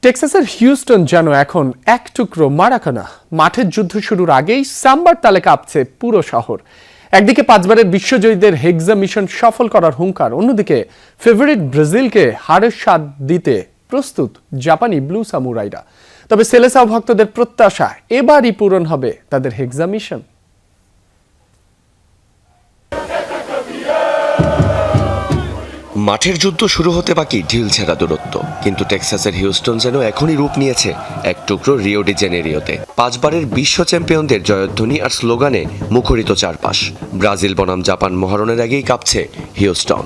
টেক্সাসের Houston যেন এখন এক টুকরো মারাকানা। মাঠের যুদ্ধ শুরুর আগেই সাম্বার তালে কাঁপছে পুরো শহর। একদিকে 5 বারের বিশ্বজয়ীদের হেক্সা মিশন সফল করার হুঙ্কার, অন্যদিকে ফেভারিট ব্রাজিলকে হারের স্বাদ দিতে প্রস্তুত জাপানি ব্লু সামুরাইরা। তবে সেলেসাও ভক্তদের প্রত্যাশা, এবারই পূরণ হবে তাদের হেক্সা মিশন। মাঠের যুদ্ধ শুরু হতে বাকি ঢিল ছেঁড়া দূরত্ব, কিন্তু টেক্সাসের হিউস্টন যেন এখনই রূপ নিয়েছে এক টুকরো রিও ডি জেনেরিওতে। 5 বারের বিশ্ব চ্যাম্পিয়নদের জয়ধ্বনি আর স্লোগানে মুখরিত চারপাশ। ব্রাজিল বনাম জাপান মহারণের আগেই কাঁপছে হিউস্টন।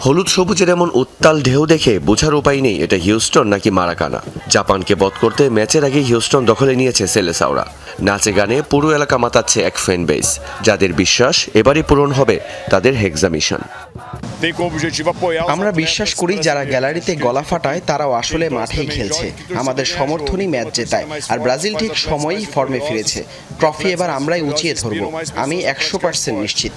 হলুদ সবুজের এমন উত্তাল ঢেউ দেখে বোঝার উপায় নেই এটা হিউস্টন নাকি মারাকানা। জাপানকে বধ করতে ম্যাচের আগেই হিউস্টন দখলে নিয়েছে সেলেসাওরা। নাচে গানে পুরো এলাকা মাতাচ্ছে এক ফ্যান বেস, যাদের বিশ্বাস এবারই পূরণ হবে তাদের হেক্সা মিশন। আমরা বিশ্বাস করি যারা গ্যালারিতে গলা ফাটায় তারাও আসলে মাঠেই খেলছে। আমাদের সমর্থনই ম্যাচ জেতায়, আর ব্রাজিল ঠিক সময়েই ফর্মে ফিরেছে। ট্রফি এবার আমরাই উঁচিয়ে ধরব, আমি 100% নিশ্চিত।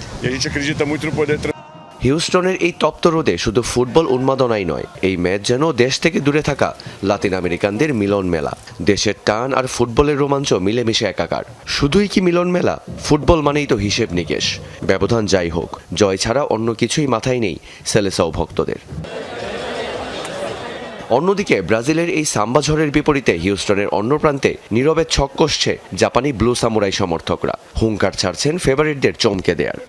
হিউস্টনের এই তপ্ত রোদে শুধু ফুটবল উন্মাদনাই নয়, এই ম্যাচ যেন দেশ থেকে দূরে থাকা লাতিন আমেরিকানদের মিলন মেলা। দেশের টান আর ফুটবলের রোমাঞ্চ মিলেমিশে একাকার। শুধুই কি মিলন মেলা? ফুটবল মানেই তো হিসেব নিকেশ। ব্যবধান যাই হোক, জয় ছাড়া অন্য কিছুই মাথায় নেই সেলেসাও ভক্তদের। অন্যদিকে ব্রাজিলের এই সাম্বা ঝড়ের বিপরীতে হিউস্টনের অন্য প্রান্তে নীরবে ছক কষছে জাপানি ব্লু সামুরাই সমর্থকরা। হুঙ্কার ছাড়ছেন ফেভারিটদের চমকে দেয়ার।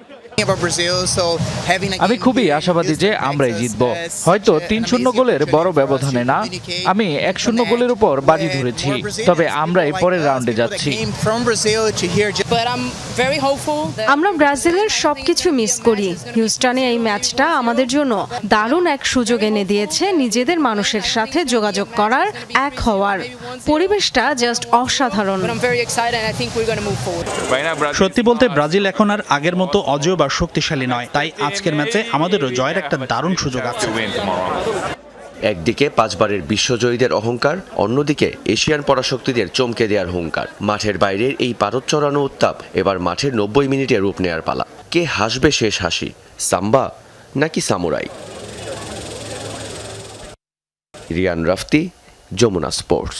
আমি খুবই আশাবাদী যে আমরাই জিতব, হয়তো 3-0 গোলের বড় ব্যবধানে না। আমি 1-0 গোলের উপর বাজি ধরেছি, তবে আমরাই পরের রাউন্ডে যাচ্ছি। আমরা ব্রাজিলের সবকিছু মিস করি। হিউস্টনে এই ম্যাচটা আমাদের জন্য দারুণ এক সুযোগ এনে দিয়েছে নিজেদের মানুষের সাথে যোগাযোগ করার, এক হওয়ার। পরিবেশটা জাস্ট অসাধারণ। সত্যি বলতে ব্রাজিল এখন আর আগের মতো অজেয় বা শক্তিশালী নয়, তাই আজকের ম্যাচে আমাদেরও জয়ের একটা দারুণ সুযোগ আছে। একদিকে 5 বারের বিশ্বজয়ীদের অহংকার, অন্যদিকে এশিয়ান পরাশক্তিদের চমকে দেওয়ার হুঙ্কার। মাঠের বাইরের এই পারদ চড়ানো উত্তাপ এবার মাঠের 90 মিনিটে রূপ নেয়ার পালা। কে হাসবে শেষ হাসি, সাম্বা নাকি সামুরাই? রিয়ান রাফতি, যমুনা স্পোর্টস।